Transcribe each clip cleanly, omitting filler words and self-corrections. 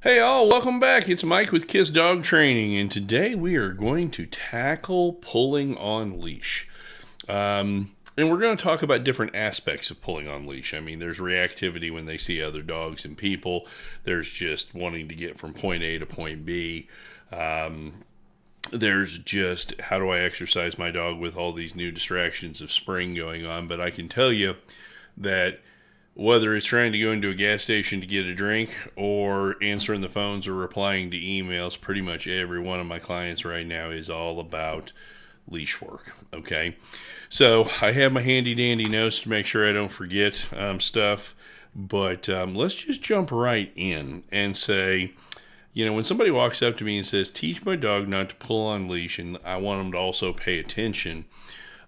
Hey all, welcome back. It's Mike with K.I.S.S Dog Training, and today we are going to tackle pulling on leash. And we're going to talk about different aspects of pulling on leash. I mean, there's reactivity when they see other dogs and people. There's just wanting to get from point A to point B. There's just how do I exercise my dog with all these new distractions of spring going on. But I can tell you that whether it's trying to go into a gas station to get a drink or answering the phones or replying to emails, pretty much every one of my clients right now is all about leash work. Okay. So I have my handy dandy notes to make sure I don't forget stuff. But let's just jump right in and say, when somebody walks up to me and says, teach my dog not to pull on leash and I want them to also pay attention,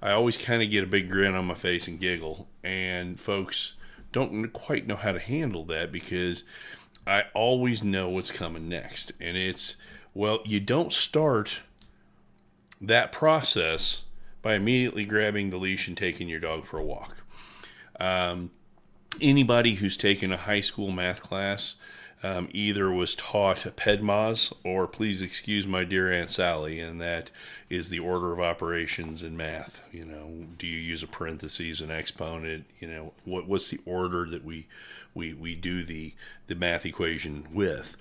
I always kind of get a big grin on my face and giggle. And folks don't quite know how to handle that because I always know what's coming next. And it's, well, you don't start that process by immediately grabbing the leash and taking your dog for a walk. Anybody who's taken a high school math class either was taught PEDMAS or please excuse my dear Aunt Sally, and that is the order of operations in math. Do you use a parentheses, an exponent? What's the order that we do the math equation with?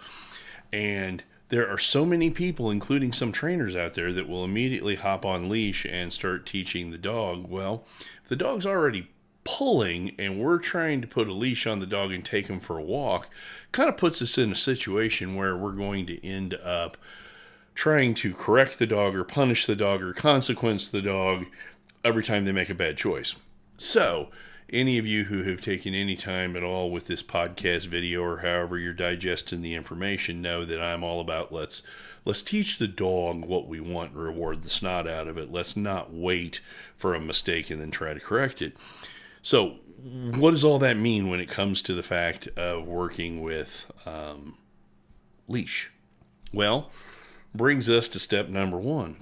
And there are so many people, including some trainers out there, that will immediately hop on leash and start teaching the dog. Well, if the dog's already pulling and we're trying to put a leash on the dog and take him for a walk, kind of puts us in a situation where we're going to end up trying to correct the dog or punish the dog or consequence the dog every time they make a bad choice. So any of you who have taken any time at all with this podcast video or however you're digesting the information know that I'm all about let's teach the dog what we want and reward the snot out of it. Let's not wait for a mistake and then try to correct it. So what does all that mean when it comes to the fact of working with leash? Well, brings us to step number one,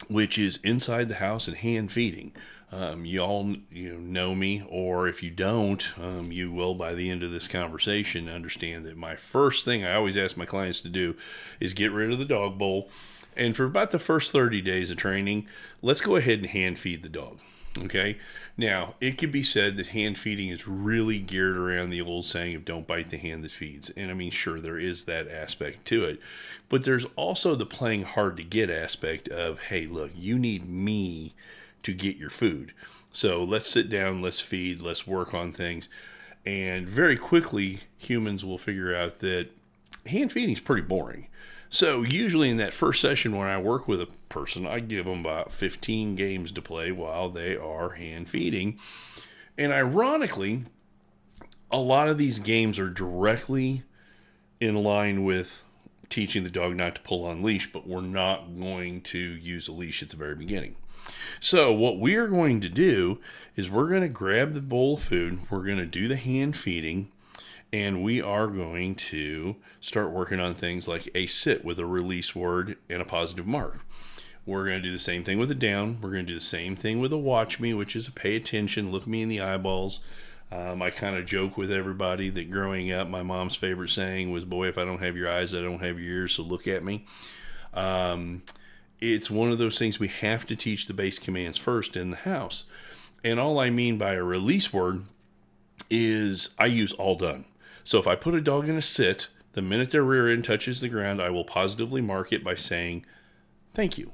which is inside the house and hand feeding. You all know me, or if you don't, you will by the end of this conversation understand that my first thing I always ask my clients to do is get rid of the dog bowl. And for about the first 30 days of training, let's go ahead and hand feed the dog. Okay. Now, it could be said that hand feeding is really geared around the old saying of don't bite the hand that feeds. And I mean, sure, there is that aspect to it. But there's also the playing hard to get aspect of, hey, look, you need me to get your food. So let's sit down, let's feed, let's work on things. And very quickly, humans will figure out that hand feeding is pretty boring. So usually in that first session when I work with a person, I give them about 15 games to play while they are hand feeding. And ironically, a lot of these games are directly in line with teaching the dog not to pull on leash, but we're not going to use a leash at the very beginning. So what we are going to do is we're going to grab the bowl of food, we're going to do the hand feeding, and we are going to start working on things like a sit with a release word and a positive mark. We're going to do the same thing with a down. We're going to do the same thing with a watch me, which is a pay attention, look me in the eyeballs. I kind of joke with everybody that growing up, my mom's favorite saying was, boy, if I don't have your eyes, I don't have your ears, so look at me. It's one of those things we have to teach the base commands first in the house. And all I mean by a release word is I use all done. So if I put a dog in a sit, the minute their rear end touches the ground, I will positively mark it by saying, thank you.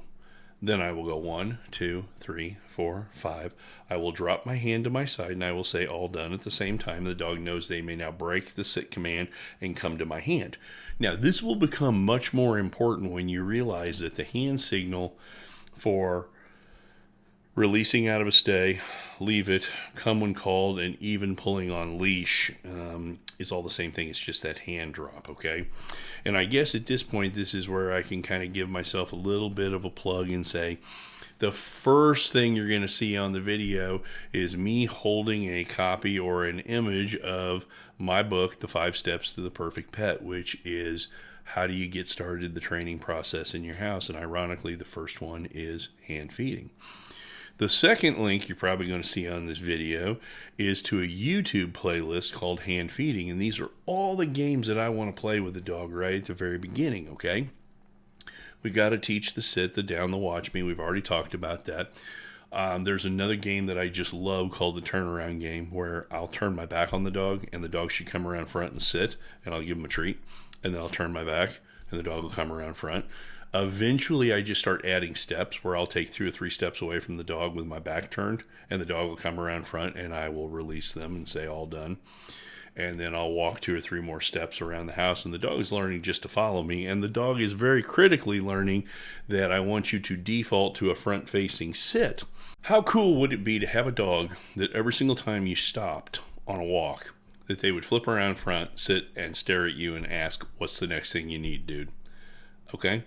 Then I will go 1, 2, 3, 4, 5. I will drop my hand to my side and I will say all done at the same time. The dog knows they may now break the sit command and come to my hand. Now, this will become much more important when you realize that the hand signal for releasing out of a stay, leave it, come when called, and even pulling on leash is all the same thing. It's just that hand drop, okay? And I guess at this point, this is where I can kind of give myself a little bit of a plug and say, the first thing you're going to see on the video is me holding a copy or an image of my book, The 5 Steps to the Perfect Pet, which is how do you get started the training process in your house? And ironically, the first one is hand feeding. The second link you're probably going to see on this video is to a YouTube playlist called Hand Feeding. And these are all the games that I want to play with the dog right at the very beginning, okay? We got to teach the sit, the down, the watch me. We've already talked about that. There's another game that I just love called the turnaround game, where I'll turn my back on the dog and the dog should come around front and sit, and I'll give him a treat, and then I'll turn my back and the dog will come around front. Eventually, I just start adding steps where I'll take 2 or 3 steps away from the dog with my back turned, and the dog will come around front, and I will release them and say, all done. And then I'll walk 2 or 3 more steps around the house, and the dog is learning just to follow me. And the dog is very critically learning that I want you to default to a front-facing sit. How cool would it be to have a dog that every single time you stopped on a walk, that they would flip around front, sit, and stare at you and ask, what's the next thing you need, dude? Okay?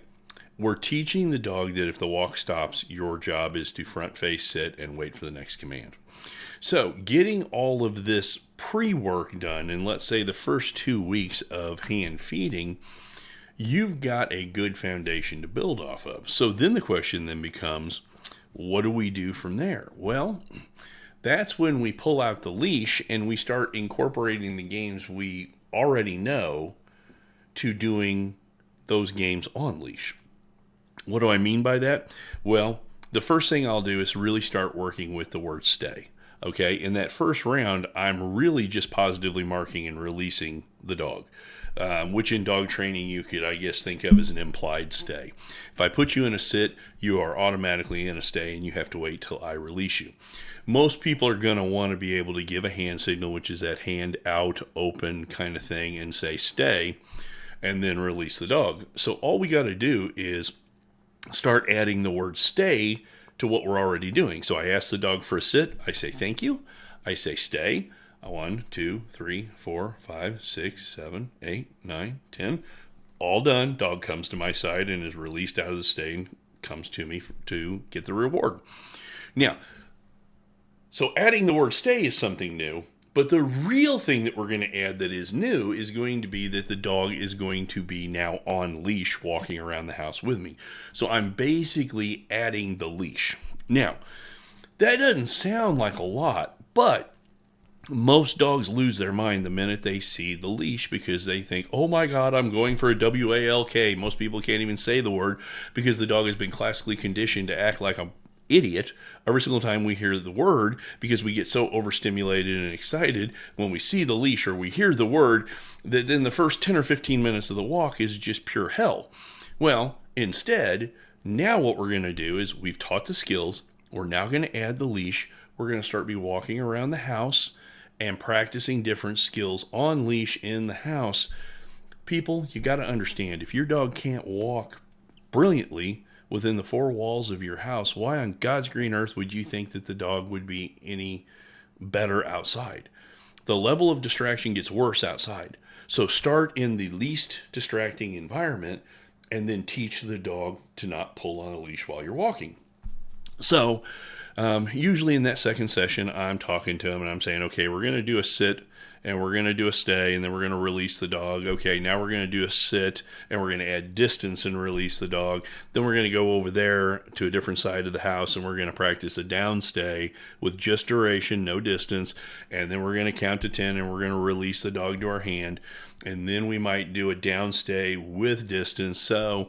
We're teaching the dog that if the walk stops, your job is to front-face sit and wait for the next command. So getting all of this pre-work done in, let's say, the first 2 weeks of hand feeding, you've got a good foundation to build off of. So then the question then becomes, what do we do from there? Well, that's when we pull out the leash and we start incorporating the games we already know to doing those games on leash. What do I mean by that? Well, the first thing I'll do is really start working with the word stay. Okay, in that first round, I'm really just positively marking and releasing the dog, which in dog training you could, I guess, think of as an implied stay. If I put you in a sit, you are automatically in a stay and you have to wait till I release you. Most people are going to want to be able to give a hand signal, which is that hand out, open kind of thing, and say stay, and then release the dog. So all we got to do is start adding the word stay to what we're already doing. So I ask the dog for a sit. I say thank you. I say stay. 1, 2, 3, 4, 5, 6, 7, 8, 9, 10. All done. Dog comes to my side and is released out of the stay and comes to me to get the reward. Now, so adding the word stay is something new. But the real thing that we're going to add that is new is going to be that the dog is going to be now on leash walking around the house with me. So I'm basically adding the leash. Now, that doesn't sound like a lot, but most dogs lose their mind the minute they see the leash because they think, oh my God, I'm going for a WALK. Most people can't even say the word because the dog has been classically conditioned to act like a idiot every single time we hear the word because we get so overstimulated and excited when we see the leash or we hear the word that then the first 10 or 15 minutes of the walk is just pure hell. Well, instead, now what we're going to do is we've taught the skills. We're now going to add the leash. We're going to start walking around the house and practicing different skills on leash in the house. People, you got to understand, if your dog can't walk brilliantly within the 4 walls of your house, why on God's green earth would you think that the dog would be any better outside? The level of distraction gets worse outside. So start in the least distracting environment and then teach the dog to not pull on a leash while you're walking. So usually in that second session, I'm talking to him and I'm saying, okay, we're going to do a sit and we're going to do a stay, and then we're going to release the dog. Okay, now we're going to do a sit, and we're going to add distance and release the dog. Then we're going to go over there to a different side of the house, and we're going to practice a down stay with just duration, no distance, and then we're going to count to 10, and we're going to release the dog to our hand, and then we might do a down stay with distance. So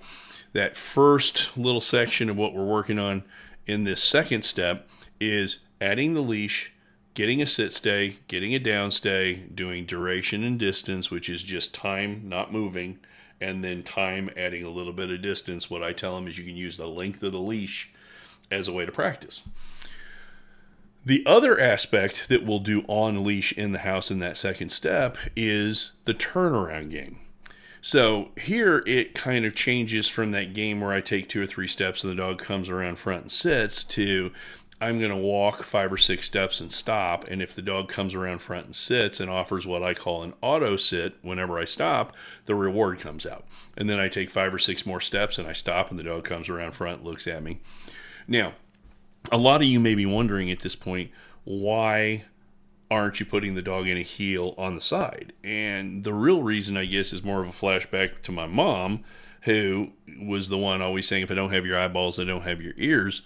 that first little section of what we're working on in this second step is adding the leash, getting a sit stay, getting a down stay, doing duration and distance, which is just time not moving, and then time adding a little bit of distance. What I tell them is you can use the length of the leash as a way to practice. The other aspect that we'll do on leash in the house in that second step is the turnaround game. So here it kind of changes from that game where I take 2 or 3 steps and the dog comes around front and sits to I'm going to walk 5 or 6 steps and stop, and if the dog comes around front and sits and offers what I call an auto sit whenever I stop, the reward comes out. And then I take 5 or 6 more steps and I stop and the dog comes around front, looks at me. Now, a lot of you may be wondering at this point, why aren't you putting the dog in a heel on the side? And the real reason, I guess, is more of a flashback to my mom, who was the one always saying, if I don't have your eyeballs, I don't have your ears.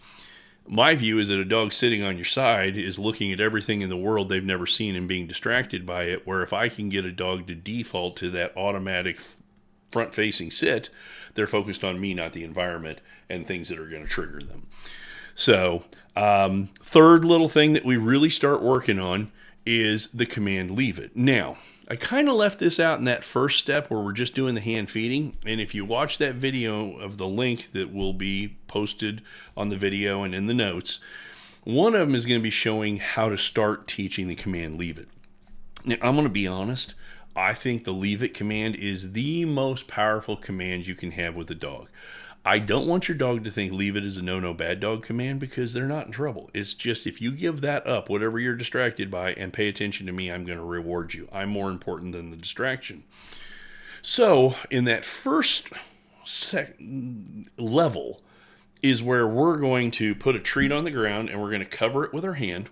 My view is that a dog sitting on your side is looking at everything in the world they've never seen and being distracted by it, where if I can get a dog to default to that automatic front-facing sit, they're focused on me, not the environment, and things that are going to trigger them. So, third little thing that we really start working on is the command leave it. Now, I kind of left this out in that first step where we're just doing the hand feeding. And if you watch that video of the link that will be posted on the video and in the notes, one of them is going to be showing how to start teaching the command leave it. Now, I'm going to be honest. I think the leave it command is the most powerful command you can have with a dog. I don't want your dog to think leave it is a no bad dog command, because they're not in trouble. It's just, if you give that up, whatever you're distracted by, and pay attention to me, I'm going to reward you. I'm more important than the distraction. So in that first level is where we're going to put a treat on the ground, and we're going to cover it with our hand,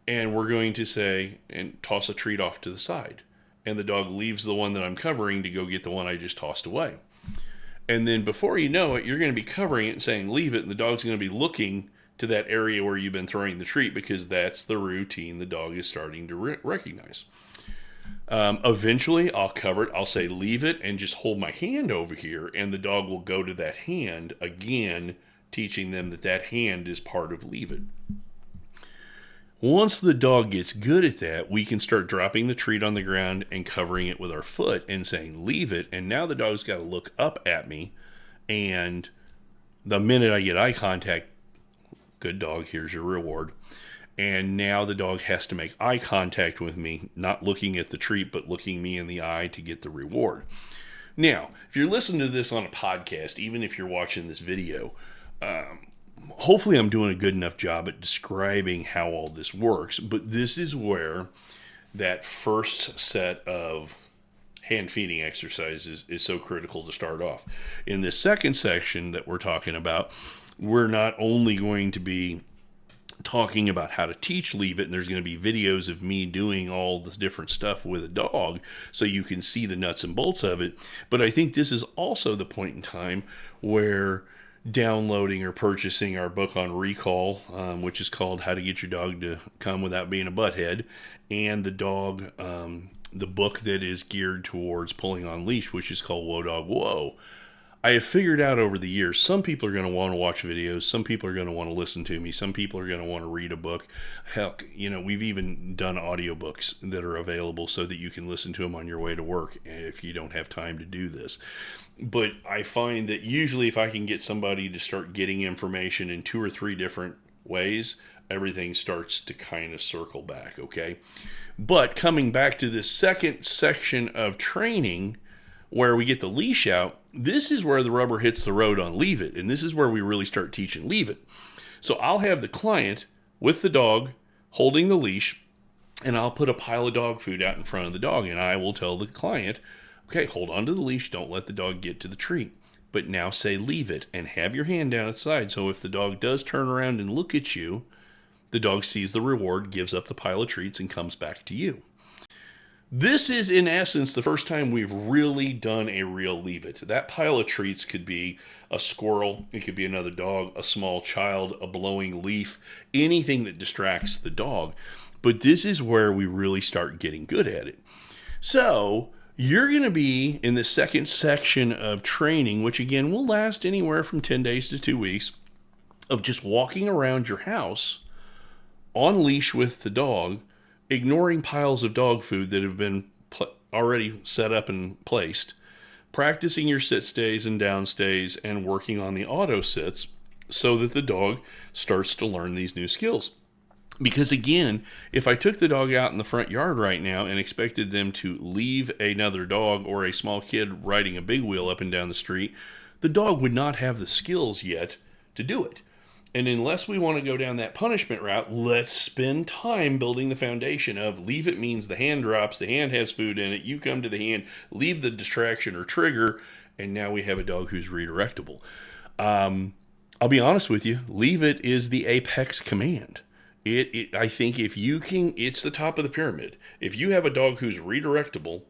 and we're going to say, and toss a treat off to the side. And the dog leaves the one that I'm covering to go get the one I just tossed away. And then before you know it, you're going to be covering it and saying leave it, and the dog's going to be looking to that area where you've been throwing the treat, because that's the routine the dog is starting to recognize. Eventually, I'll cover it. I'll say leave it and just hold my hand over here, and the dog will go to that hand, again, teaching them that that hand is part of leave it. Once the dog gets good at that, we can start dropping the treat on the ground and covering it with our foot and saying, leave it. And now the dog's got to look up at me. And the minute I get eye contact, good dog, here's your reward. And now the dog has to make eye contact with me, not looking at the treat, but looking me in the eye to get the reward. Now, if you're listening to this on a podcast, even if you're watching this video, hopefully I'm doing a good enough job at describing how all this works, but this is where that first set of hand feeding exercises is so critical to start off. In this second section that we're talking about, we're not only going to be talking about how to teach leave it, and there's going to be videos of me doing all the different stuff with a dog so you can see the nuts and bolts of it, but I think this is also the point in time where downloading or purchasing our book on recall, which is called How to Get Your Dog to Come Without Being a Butthead, and the book that is geared towards pulling on leash, which is called Whoa Dog Whoa. I have figured out over the years, some people are going to want to watch videos, some people are going to want to listen to me, some people are going to want to read a book. Heck, we've even done audiobooks that are available so that you can listen to them on your way to work if you don't have time to do this. But I find that usually if I can get somebody to start getting information in 2 or 3 different ways, everything starts to kind of circle back, okay? But coming back to this second section of training where we get the leash out, this is where the rubber hits the road on leave it, and this is where we really start teaching leave it. So I'll have the client with the dog holding the leash, and I'll put a pile of dog food out in front of the dog, and I will tell the client, okay, hold on to the leash, don't let the dog get to the treat. But now say leave it, and have your hand down its side, so if the dog does turn around and look at you, the dog sees the reward, gives up the pile of treats, and comes back to you. This is, in essence, the first time we've really done a real leave it. That pile of treats could be a squirrel, it could be another dog, a small child, a blowing leaf, anything that distracts the dog. But this is where we really start getting good at it. So you're going to be in the second section of training, which again will last anywhere from 10 days to 2 weeks, of just walking around your house on leash with the dog, ignoring piles of dog food that have been already set up and placed, practicing your sit stays and down stays, and working on the auto sits so that the dog starts to learn these new skills. Because again, if I took the dog out in the front yard right now and expected them to leave another dog or a small kid riding a big wheel up and down the street, the dog would not have the skills yet to do it. And unless we want to go down that punishment route, let's spend time building the foundation of leave it means the hand drops, the hand has food in it, you come to the hand, leave the distraction or trigger, and now we have a dog who's redirectable. I'll be honest with you, leave it is the apex command. I think if you can, it's the top of the pyramid. If you have a dog who's redirectable,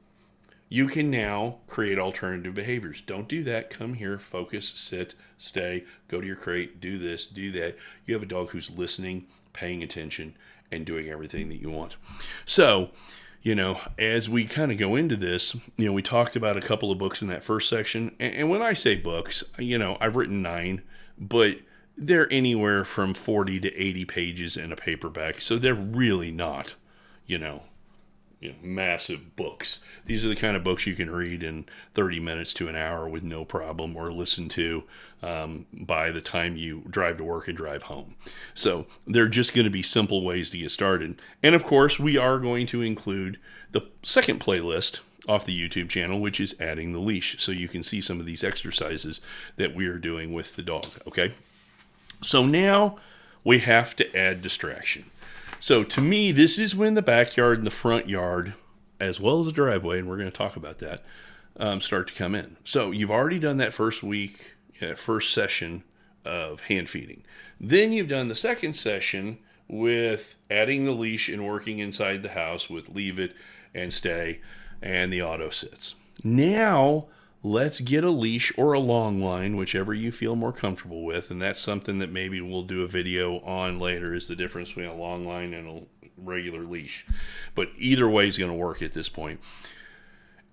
You can now create alternative behaviors. Don't do that. Come here, focus, sit, stay, go to your crate, do this, do that. You have a dog who's listening, paying attention, and doing everything that you want. So, as we kind of go into this, we talked about a couple of books in that first section. And when I say books, I've written 9, but they're anywhere from 40 to 80 pages in a paperback. So they're really not, massive books. These are the kind of books you can read in 30 minutes to an hour with no problem, or listen to by the time you drive to work and drive home. So they're just going to be simple ways to get started. And of course, we are going to include the second playlist off the YouTube channel, which is adding the leash, so you can see some of these exercises that we are doing with the dog. Okay, so now we have to add distraction. So to me, this is when the backyard and the front yard, as well as the driveway, and we're going to talk about that, start to come in. So you've already done that first week, first session of hand feeding. Then you've done the second session with adding the leash and working inside the house with leave it and stay and the auto sits. Now let's get a leash or a long line, whichever you feel more comfortable with. And that's something that maybe we'll do a video on later, is the difference between a long line and a regular leash. But either way is going to work at this point.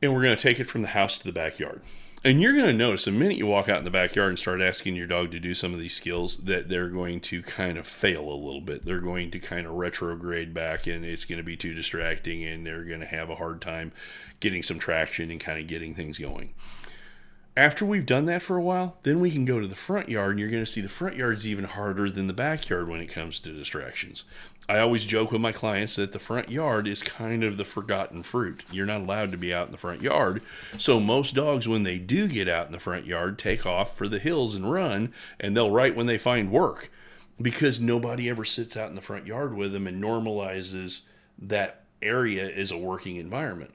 And we're going to take it from the house to the backyard. And you're going to notice the minute you walk out in the backyard and start asking your dog to do some of these skills that they're going to kind of fail a little bit. They're going to kind of retrograde back, and it's going to be too distracting, and they're going to have a hard time getting some traction and kind of getting things going. After we've done that for a while, then we can go to the front yard, and you're going to see the front yard's even harder than the backyard when it comes to distractions. I always joke with my clients that the front yard is kind of the forgotten fruit. You're not allowed to be out in the front yard. So most dogs, when they do get out in the front yard, take off for the hills and run, and they'll right when they find work, because nobody ever sits out in the front yard with them and normalizes that area as a working environment.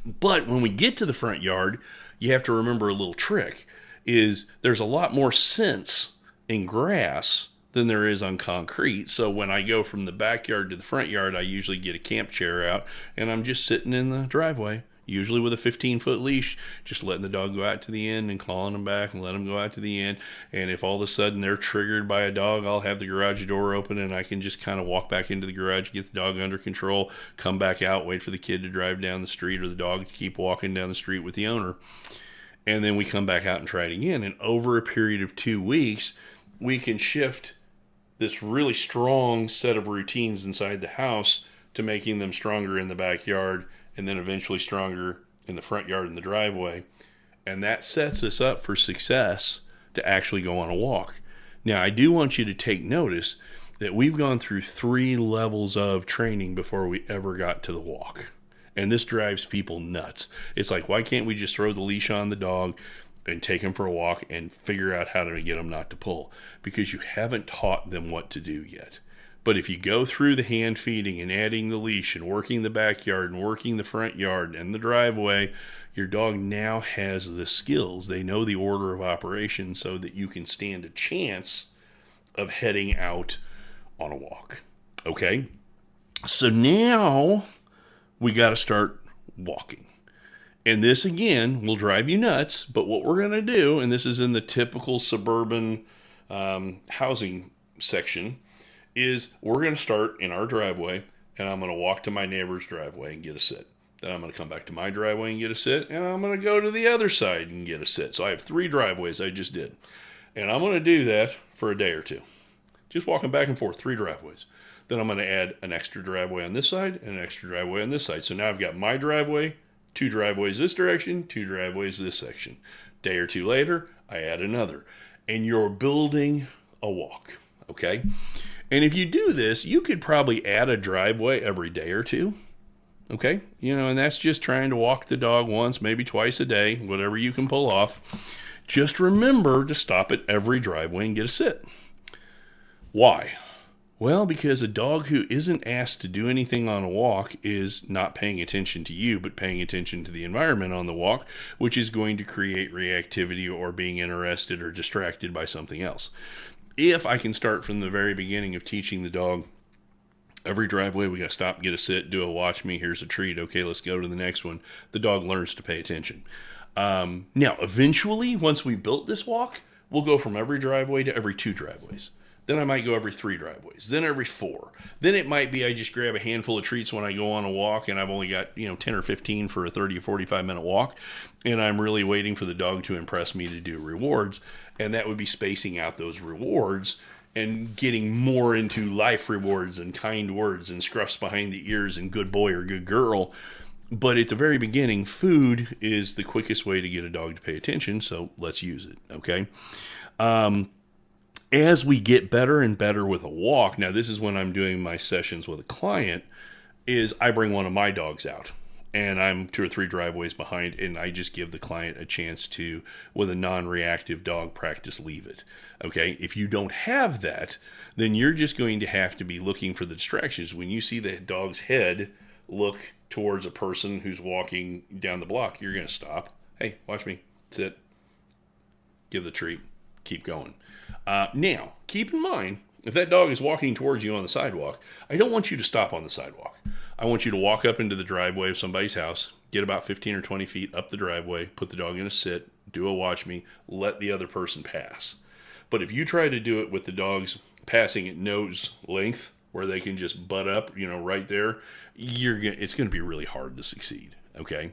But when we get to the front yard, you have to remember a little trick, is there's a lot more sense in grass than there is on concrete. So when I go from the backyard to the front yard, I usually get a camp chair out, and I'm just sitting in the driveway, usually with a 15-foot leash, just letting the dog go out to the end and calling them back and let them go out to the end. And if all of a sudden they're triggered by a dog, I'll have the garage door open, and I can just kind of walk back into the garage, get the dog under control, come back out, wait for the kid to drive down the street or the dog to keep walking down the street with the owner. And then we come back out and try it again. And over a period of 2 weeks, we can shift this really strong set of routines inside the house to making them stronger in the backyard, and then eventually stronger in the front yard and the driveway. And that sets us up for success to actually go on a walk. Now, I do want you to take notice that we've gone through 3 levels of training before we ever got to the walk. And this drives people nuts. It's like, why can't we just throw the leash on the dog and take him for a walk and figure out how to get him not to pull? Because you haven't taught them what to do yet. But if you go through the hand feeding and adding the leash and working the backyard and working the front yard and the driveway, your dog now has the skills. They know the order of operation, so that you can stand a chance of heading out on a walk. Okay? So now we got to start walking. And this, again, will drive you nuts. But what we're going to do, and this is in the typical suburban housing section, is we're going to start in our driveway, and I'm going to walk to my neighbor's driveway and get a sit. Then I'm going to come back to my driveway and get a sit, and I'm going to go to the other side and get a sit. So I have 3 driveways I just did. And I'm going to do that for a day or 2. Just walking back and forth, 3 driveways. Then I'm going to add an extra driveway on this side and an extra driveway on this side. So now I've got my driveway, 2 driveways this direction, 2 driveways this section. Day or 2 later, I add another. And you're building a walk, okay? And if you do this, you could probably add a driveway every day or 2, okay? And that's just trying to walk the dog once, maybe twice a day, whatever you can pull off. Just remember to stop at every driveway and get a sit. Why? Well, because a dog who isn't asked to do anything on a walk is not paying attention to you, but paying attention to the environment on the walk, which is going to create reactivity or being interested or distracted by something else. If I can start from the very beginning of teaching the dog Every driveway, we got to stop, get a sit, do a watch me. Here's a treat. Okay, let's go to the next one. The dog learns to pay attention. Now, eventually, once we built this walk, we'll go from every driveway to every 2 driveways. Then I might go every 3 driveways. Then every 4. Then it might be I just grab a handful of treats when I go on a walk, and I've only got 10 or 15 for a 30 or 45-minute walk, and I'm really waiting for the dog to impress me to do rewards, and that would be spacing out those rewards and getting more into life rewards and kind words and scruffs behind the ears and good boy or good girl. But at the very beginning, food is the quickest way to get a dog to pay attention, so let's use it, okay? As we get better and better with a walk, now this is when I'm doing my sessions with a client, is I bring one of my dogs out. And I'm 2 or 3 driveways behind, and I just give the client a chance to, with a non-reactive dog, practice leave it. Okay? If you don't have that, then you're just going to have to be looking for the distractions. When you see the dog's head look towards a person who's walking down the block, you're going to stop. Hey, watch me. Sit. Give the treat. Keep going. Now, keep in mind, if that dog is walking towards you on the sidewalk, I don't want you to stop on the sidewalk. I want you to walk up into the driveway of somebody's house, get about 15 or 20 feet up the driveway, put the dog in a sit, do a watch me, let the other person pass. But if you try to do it with the dogs passing at nose length, where they can just butt up, right there, it's going to be really hard to succeed, okay?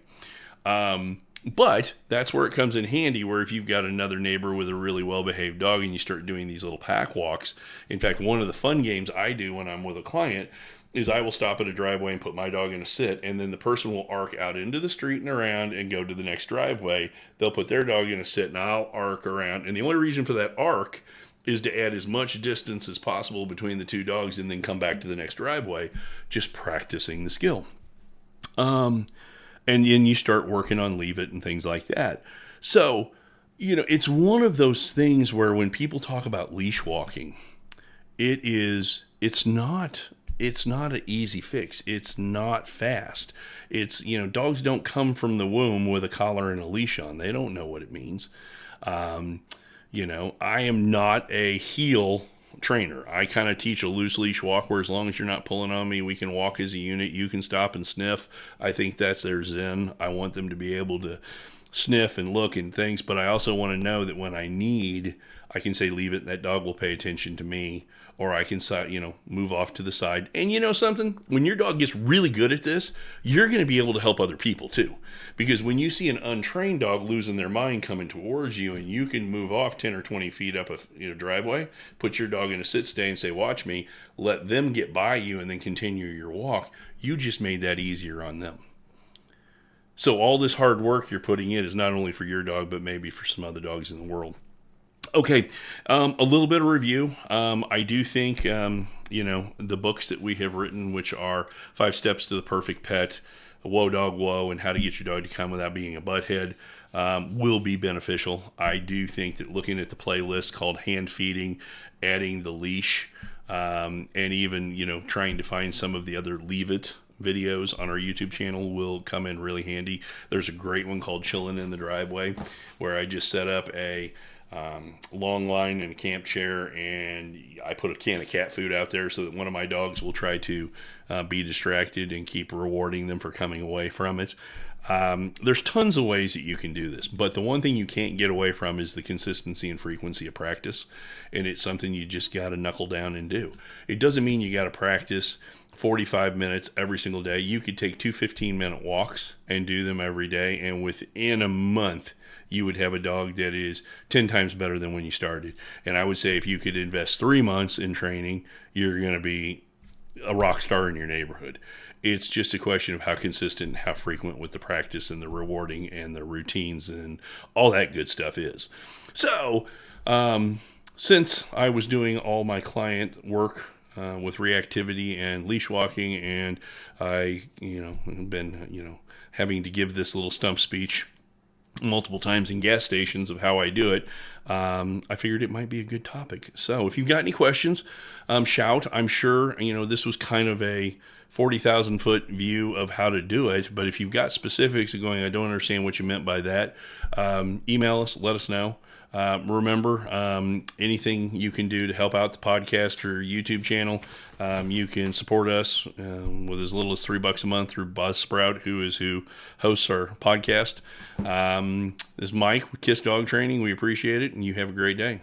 But that's where it comes in handy, where if you've got another neighbor with a really well-behaved dog and you start doing these little pack walks. In fact, one of the fun games I do when I'm with a client is I will stop at a driveway and put my dog in a sit, and then the person will arc out into the street and around and go to the next driveway. They'll put their dog in a sit, and I'll arc around. And the only reason for that arc is to add as much distance as possible between the 2 dogs and then come back to the next driveway, just practicing the skill. And then you start working on leave it and things like that. So, it's one of those things where when people talk about leash walking, it's not an easy fix. It's not fast. Dogs don't come from the womb with a collar and a leash on. They don't know what it means. I am not a heel trainer. I kind of teach a loose leash walk where as long as you're not pulling on me, we can walk as a unit. You can stop and sniff. I think that's their zen. I want them to be able to sniff and look and things, but I also want to know that when I need, I can say leave it, that dog will pay attention to me, or I can move off to the side. And something, when your dog gets really good at this, you're going to be able to help other people too. Because when you see an untrained dog losing their mind coming towards you, and you can move off 10 or 20 feet up a driveway, put your dog in a sit stay and say, watch me, let them get by you and then continue your walk, you just made that easier on them. So all this hard work you're putting in is not only for your dog, but maybe for some other dogs in the world. Okay, a little bit of review. I do think, the books that we have written, which are 5 Steps to the Perfect Pet, Whoa Dog Whoa, and How to Get Your Dog to Come Without Being a Butthead, will be beneficial. I do think that looking at the playlist called Hand Feeding, adding the leash, and even, trying to find some of the other Leave It videos on our YouTube channel will come in really handy. There's a great one called Chillin' in the Driveway, where I just set up a long line and a camp chair, and I put a can of cat food out there so that one of my dogs will try to be distracted and keep rewarding them for coming away from it. There's tons of ways that you can do this, but the one thing you can't get away from is the consistency and frequency of practice, and it's something you just got to knuckle down and do. It doesn't mean you got to practice 45 minutes every single day. You could take 2 15-minute walks and do them every day, and within a month you would have a dog that is 10 times better than when you started. And I would say if you could invest 3 months in training, you're going to be a rock star in your neighborhood. It's just a question of how consistent and how frequent with the practice and the rewarding and the routines and all that good stuff is. So, since I was doing all my client work with reactivity and leash walking, and I, have been, having to give this little stump speech multiple times in gas stations of how I do it, I figured it might be a good topic. So if you've got any questions, shout. I'm sure, this was kind of a 40,000 foot view of how to do it, but if you've got specifics of going, I don't understand what you meant by that, email us, let us know. Remember, anything you can do to help out the podcast or YouTube channel, you can support us with as little as $3 a month through Buzzsprout, who hosts our podcast. This is Mike with K.I.S.S Dog Training. We appreciate it, and you have a great day.